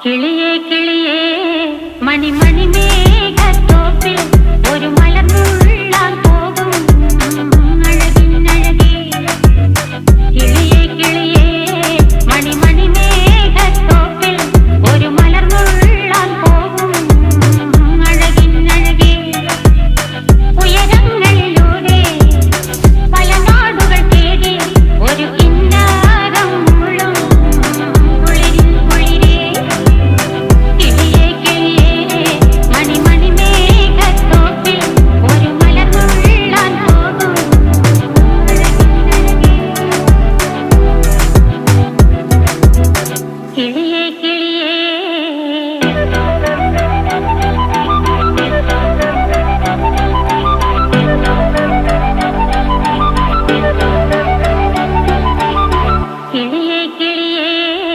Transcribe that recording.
കിളിയേ കിളിയേ മണിമണി മേഘത്തോപ്പിൽ ഒരു മലർന്നുള്ളാൻ പോകും അഴകിനഴകേ. കിളിയേ കിളിയേ മണിമണി മേഘത്തോപ്പിൽ ഒരു മലർന്നുള്ളാൻ പോകും അഴകിനഴകേ. ഉയരങ്ങളിലൂടെ പല നാടുകൾ തേടി ഒരു കിന്നാരം മുഴും കുളിരിൽ കുളിരേ. കിളിയേ കിളിയേ മണിമണി മേഘത്തോപ്പിൽ ഒരു മലർന്നുള്ളാൻ പോകും അഴകിനഴകേ. കിളിയേ കിളിയേ